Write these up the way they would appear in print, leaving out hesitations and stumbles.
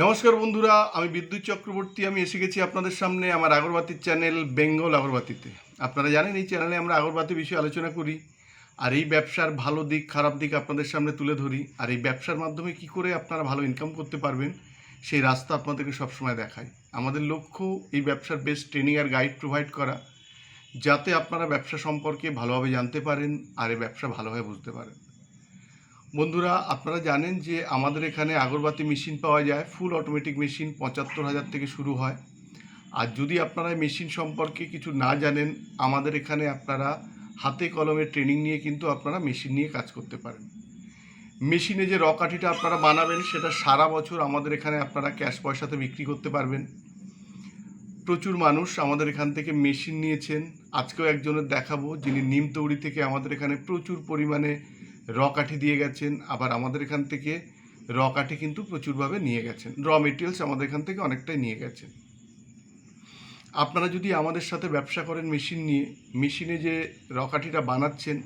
নমস্কার বন্ধুরা, আমি বিদ্যুৎ চক্রবর্তী। আমি এসে গেছি আপনাদের সামনে আমার আগরবাতির চ্যানেল বেঙ্গল আগরবাতিতে। আপনারা জানেন এই চ্যানেলে আমরা আগরবাতি বিষয়ে আলোচনা করি, আর এই ব্যবসার ভালো দিক খারাপ দিক আপনাদের সামনে তুলে ধরি, আর এই ব্যবসার মাধ্যমে কি করে আপনারা ভালো ইনকাম করতে পারবেন সেই রাস্তা আপনাদেরকে সবসময় দেখাই। আমাদের লক্ষ্য এই ব্যবসার বেস্ট ট্রেনিং আর গাইড প্রোভাইড করা, যাতে আপনারা ব্যবসা সম্পর্কে ভালোভাবে জানতে পারেন আর এই ব্যবসা ভালোভাবে বুঝতে পারেন। বন্ধুরা, আপনারা জানেন যে আমাদের এখানে আগরবাতি মেশিন পাওয়া যায়, ফুল অটোমেটিক মেশিন ৭৫,০০০ থেকে শুরু হয়। আর যদি আপনারা মেশিন সম্পর্কে কিছু না জানেন, আমাদের এখানে আপনারা হাতে কলমে ট্রেনিং নিয়ে কিন্তু আপনারা মেশিন নিয়ে কাজ করতে পারেন। মেশিনে যে রকাঠিটা আপনারা বানাবেন সেটা সারা বছর আমাদের এখানে আপনারা ক্যাশ পয়সাতে বিক্রি করতে পারবেন। প্রচুর মানুষ আমাদের এখান থেকে মেশিন নিয়েছেন। আজকেও একজনের দেখাবো যিনি নিমতৌড়ি থেকে আমাদের এখানে প্রচুর পরিমাণে কাঠি দিয়ে গেছেন। আবার আমাদের এখান থেকে কাঠি কিন্তু প্রচুরভাবে নিয়ে গেছেন, মেটেরিয়ালস আমাদের এখান থেকে অনেকটাই নিয়ে গেছেন। আপনারা যদি আমাদের সাথে ব্যবসা করেন মেশিন নিয়ে, মেশিনে যে কাঠিটা বানাচ্ছেন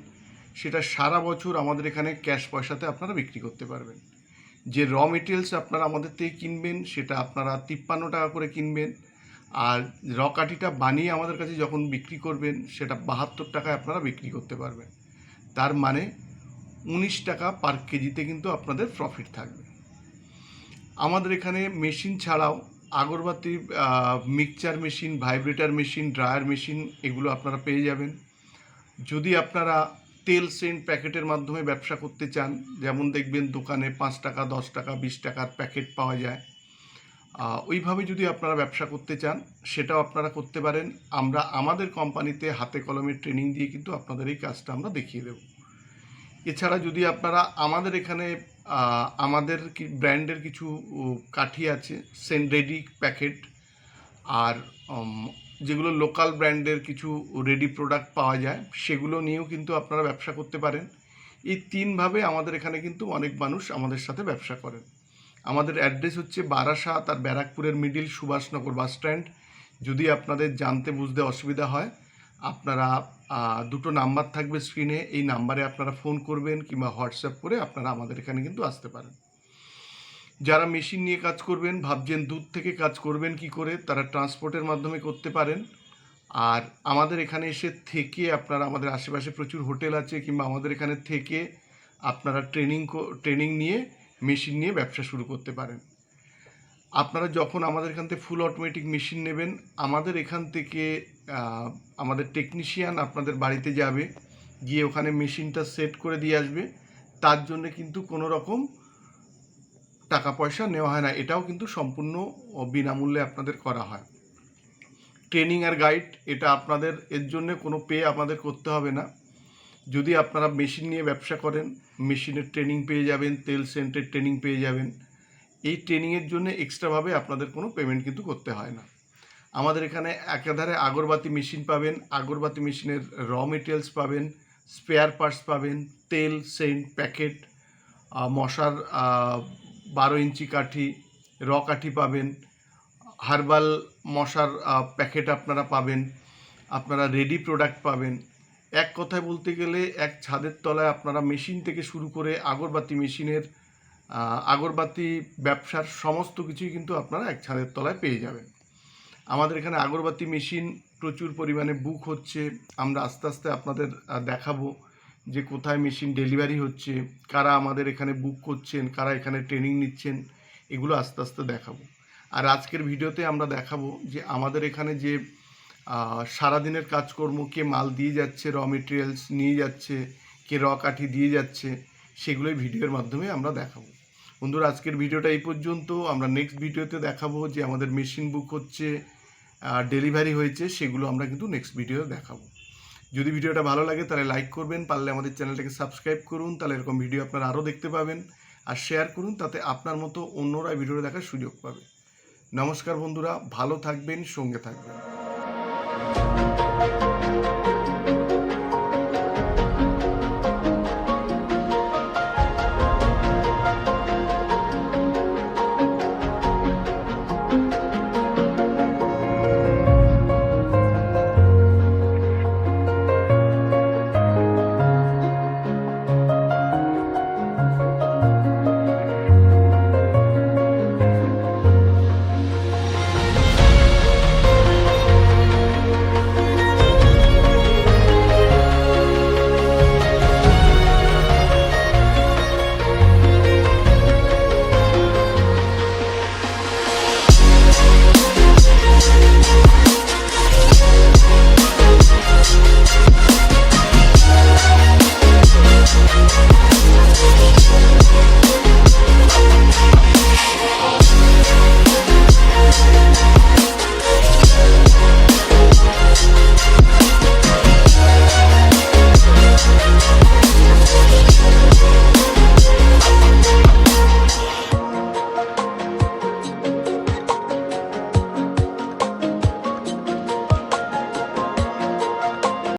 সেটা সারা বছর আমাদের এখানে ক্যাশ পয়সাতে আপনারা বিক্রি করতে পারবেন। যে মেটেরিয়ালস আপনারা আমাদের থেকে কিনবেন সেটা আপনারা ৫৩ টাকা করে কিনবেন, আর কাঠিটা বানিয়ে আমাদের কাছে যখন বিক্রি করবেন সেটা ৭২ টাকায় আপনারা বিক্রি করতে পারবেন। তার মানে ১৯ টাকা পার কেজিতে কিন্তু আপনাদের প্রফিট থাকবে। আমাদের এখানে মেশিন ছাড়াও আগরবাতি mixture machine, vibrator machine, dryer machine এগুলো আপনারা পেয়ে যাবেন। যদি আপনারা তেল সেন্ট প্যাকেটের মাধ্যমে ব্যবসা করতে চান, যেমন দেখবেন দোকানে ৫ টাকা ১০ টাকা ২০ টাকার প্যাকেট পাওয়া যায়, ওইভাবে যদি আপনারা ব্যবসা করতে চান সেটাও আপনারা করতে পারেন। আমরা আমাদের কোম্পানিতে হাতে কলমে ট্রেনিং দিয়ে কিন্তু আপনাদের এই কাজটা আমরা দেখিয়ে দেব। এছাড়া যদি আপনারা আমাদের এখানে আমাদের ব্র্যান্ডের কিছু কাঠি আছে, রেডি প্যাকেট, আর যেগুলো লোকাল ব্র্যান্ডের কিছু রেডি প্রোডাক্ট পাওয়া যায় সেগুলো নিয়েও কিন্তু আপনারা ব্যবসা করতে পারেন। এই তিনভাবে আমাদের এখানে কিন্তু অনেক মানুষ আমাদের সাথে ব্যবসা করেন। আমাদের অ্যাড্রেস হচ্ছে বারাসাত আর ব্যারাকপুরের মিডিল সুভাষনগর বাস স্ট্যান্ড। যদি আপনাদের জানতে বুঝতে অসুবিধা হয়, আপনারা দুটো নাম্বার থাকবে স্ক্রিনে, এই নাম্বারে আপনারা ফোন করবেন কিংবা হোয়াটসঅ্যাপ করে আপনারা আমাদের এখানে কিন্তু আসতে পারেন। যারা মেশিন নিয়ে কাজ করবেন, ভাবছেন দূর থেকে কাজ করবেন কি করে, তারা ট্রান্সপোর্টের মাধ্যমে করতে পারেন। আর আমাদের এখানে এসে থেকে আপনারা, আমাদের আশেপাশে প্রচুর হোটেল আছে, কিংবা আমাদের এখানে থেকে আপনারা ট্রেনিং নিয়ে মেশিন নিয়ে ব্যবসা শুরু করতে পারেন। আপনারা যখন আমাদের এখান থেকে ফুল অটোমেটিক মেশিন নেবেন, আমাদের এখান থেকে আমাদের টেকনিশিয়ান আপনাদের বাড়িতে যাবে, গিয়ে ওখানে মেশিনটা সেট করে দিয়ে আসবে। তার জন্য কিন্তু কোনো রকম টাকা পয়সা নেওয়া হয় না, এটাও কিন্তু সম্পূর্ণ বিনামূল্যে আপনাদের করা হয়। ট্রেনিং আর গাইড এটা আপনাদের, এর জন্য কোনো পে আপনাদের করতে হবে না। যদি আপনারা মেশিন নিয়ে ব্যবসা করেন, মেশিনের ট্রেনিং পেয়ে যাবেন, তেল সেন্টের ট্রেনিং পেয়ে যাবেন। এই ট্রেনিংয়ের জন্য এক্সট্রাভাবে আপনাদের কোনো পেমেন্ট কিন্তু করতে হয় না। আমাদের এখানে একাধারে আগরবাতি মেশিন পাবেন, আগরবাতি মেশিনের মেটেরিয়ালস পাবেন, স্পেয়ার পার্টস পাবেন, তেল সেন্ট প্যাকেট, মশার ১২ ইঞ্চি কাঠি, কাঠি পাবেন, হার্বাল মশার প্যাকেট আপনারা পাবেন, আপনারা রেডি প্রোডাক্ট পাবেন। এক কথায় বলতে গেলে এক ছাদের তলায় আপনারা মেশিন থেকে শুরু করে আগরবাতি মেশিনের আগরবাতি ব্যবসার সমস্ত কিছুই কিন্তু আপনারা এক ছাদের তলায় পেয়ে যাবেন। আমাদের এখানে আগরবাতি মেশিন প্রচুর পরিমাণে বুক হচ্ছে। আমরা আস্তে আস্তে আপনাদের দেখাবো যে কোথায় মেশিন ডেলিভারি হচ্ছে, কারা আমাদের এখানে বুক করছেন, কারা এখানে ট্রেনিং নিচ্ছেন, এগুলো আস্তে আস্তে দেখাবো। আর আজকের ভিডিওতে আমরা দেখাবো যে আমাদের এখানে যে সারাদিনের কাজকর্ম, কে মাল দিয়ে যাচ্ছে, মেটেরিয়ালস নিয়ে যাচ্ছে, কে কাঠি দিয়ে যাচ্ছে, সেগুলোই ভিডিওর মাধ্যমে আমরা দেখাবো। বন্ধুরা, আজকের ভিডিওটা এই পর্যন্ত। আমরা নেক্সট ভিডিওতে দেখাবো যে আমাদের মেশিন বুক হচ্ছে, ডেলিভারি হয়েছে, সেগুলো আমরা কিন্তু নেক্সট ভিডিও দেখাবো। যদি ভিডিওটা ভালো লাগে তাহলে লাইক করবেন, পারলে আমাদের চ্যানেলটাকে সাবস্ক্রাইব করুন, তাহলে এরকম ভিডিও আপনারা আরও দেখতে পাবেন। আর শেয়ার করুন, তাতে আপনার মতো অন্যরা ভিডিওটা দেখার সুযোগ পাবে। নমস্কার বন্ধুরা, ভালো থাকবেন, সঙ্গে থাকবেন।